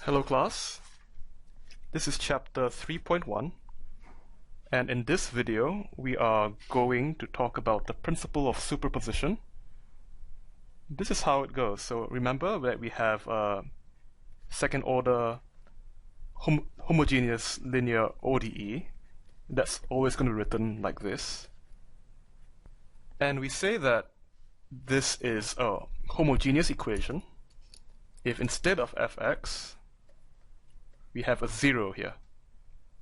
Hello class, this is chapter 3.1 and in this video we are going to talk about the principle of superposition. This is how it goes. So remember that we have a second order homogeneous linear ODE that's always going to be written like this. And we say that this is a homogeneous equation if instead of fx we have a 0 here.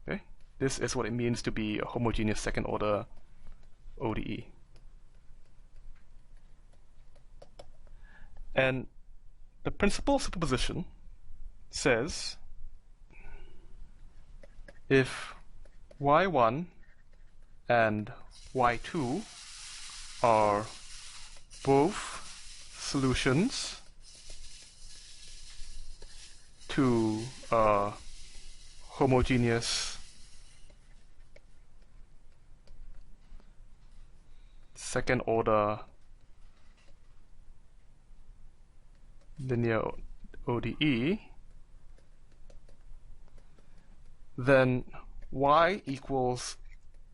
Okay? This is what it means to be a homogeneous second order ODE. And the principle of superposition says if y1 and y2 are both solutions to a homogeneous second order linear ODE, then y equals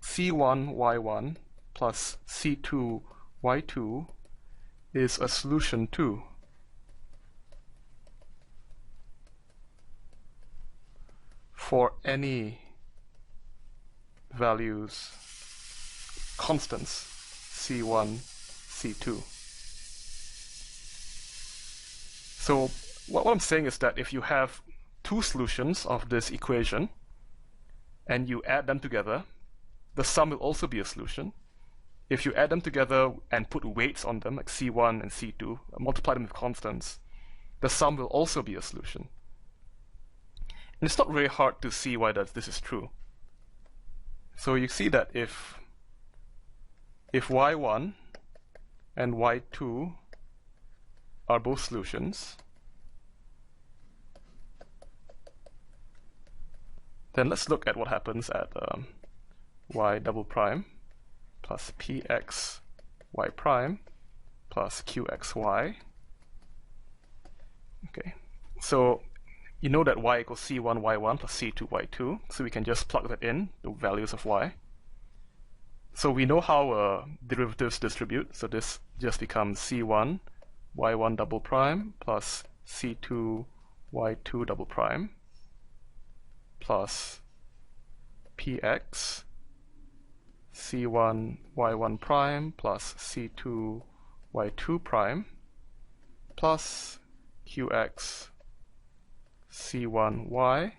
c1 y1 plus c2 y2 is a solution too. For any values, constants, C1, C2. So what I'm saying is that if you have two solutions of this equation and you add them together, the sum will also be a solution. If you add them together and put weights on them, like C1 and C2, multiply them with constants, the sum will also be a solution. And it's not very hard to see why this is true. So you see that if y1 and y2 are both solutions, then let's look at what happens at y double prime plus px y prime plus qxy. Okay, so you know that y equals c1 y1 plus c2 y2, so we can just plug that in, the values of y. So we know how derivatives distribute, so this just becomes c1 y1 double prime plus c2 y2 double prime plus px c1 y1 prime plus c2 y2 prime plus qx c1y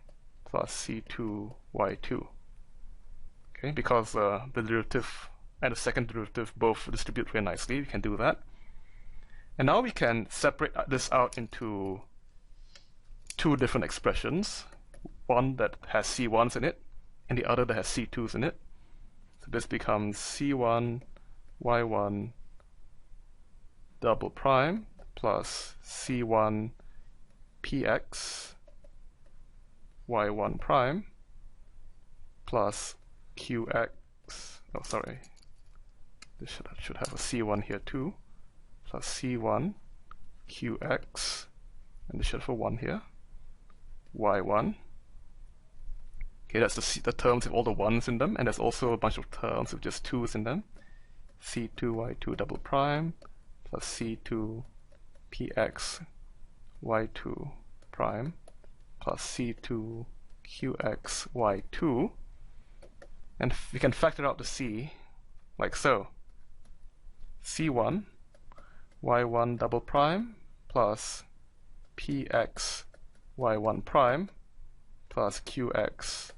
plus c2y2. Okay, because the derivative and the second derivative both distribute very nicely, we can do that. And now we can separate this out into two different expressions, one that has c1s in it and the other that has c2s in it. So this becomes c1 y1 double prime plus c1 px y1 prime plus qx, oh sorry, this should have a c1 here too, plus c1 qx, and this should have a 1 here, y1. Okay, that's the terms with all the 1s in them, and there's also a bunch of terms with just 2s in them. c2 y2 double prime plus c2 px y2 prime plus c2 qx y2, and we can factor out the c like so. c1 y1 double prime plus px y1 prime plus qx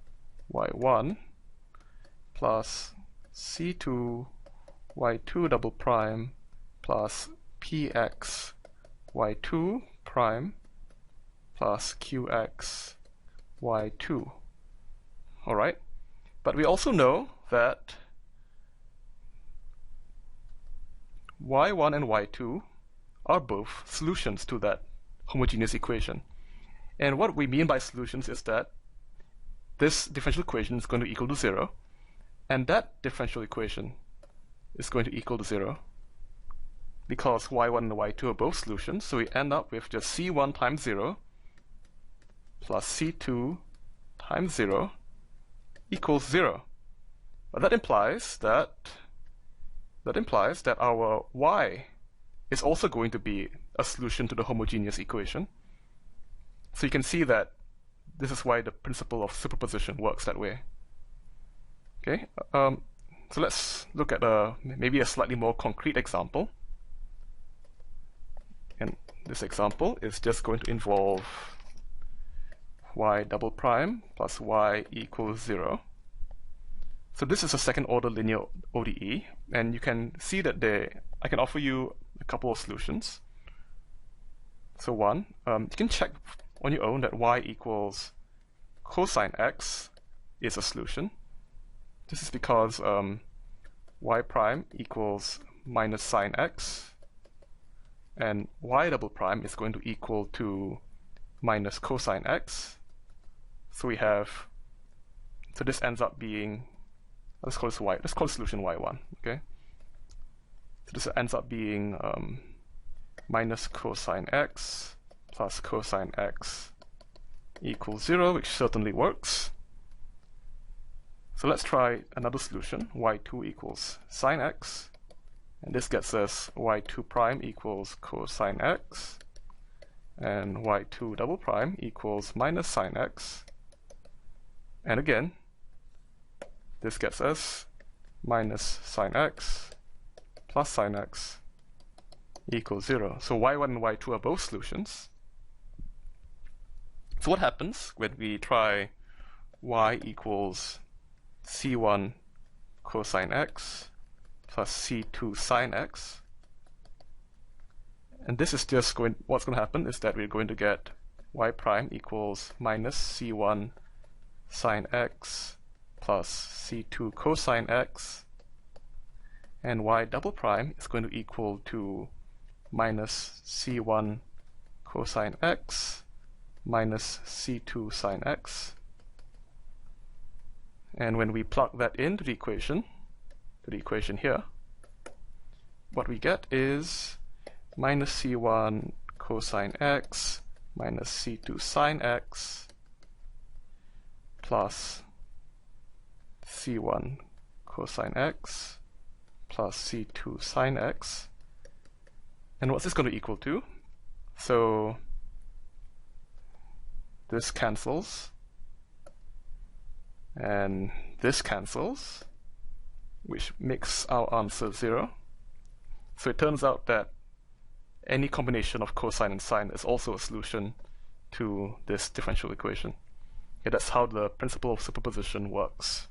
y1 plus c2 y2 double prime plus px y2 prime plus qx y2. Alright, but we also know that y1 and y2 are both solutions to that homogeneous equation. And what we mean by solutions is that this differential equation is going to equal to 0, and that differential equation is going to equal to 0 because y1 and y2 are both solutions, so we end up with just c1 times 0 plus C2 times 0 equals 0. But that implies that our y is also going to be a solution to the homogeneous equation. So you can see that this is why the principle of superposition works that way. Okay, so let's look at maybe a slightly more concrete example. And this example is just going to involve y double prime plus y equals 0. So this is a second order linear ODE, and you can see that I can offer you a couple of solutions. So one, you can check on your own that y equals cosine x is a solution. This is because y prime equals minus sine x, and y double prime is going to equal to minus cosine x. So this ends up being, let's call it solution y1, okay? So this ends up being minus cosine x plus cosine x equals 0, which certainly works. So let's try another solution, y2 equals sine x, and this gets us y2 prime equals cosine x, and y2 double prime equals minus sine x, and again, this gets us minus sine x plus sine x equals 0. So y1 and y2 are both solutions. So what happens when we try y equals c1 cosine x plus c2 sine x? And this is just what's going to happen is that we're going to get y prime equals minus c1 sine x plus c2 cosine x, and y double prime is going to equal to minus c1 cosine x minus c2 sine x. And when we plug that into the equation here, what we get is minus c1 cosine x minus c2 sine x plus c1 cosine x plus c2 sine x. And what's this going to equal to? So this cancels, and this cancels, which makes our answer 0. So it turns out that any combination of cosine and sine is also a solution to this differential equation. Okay, that's how the principle of superposition works.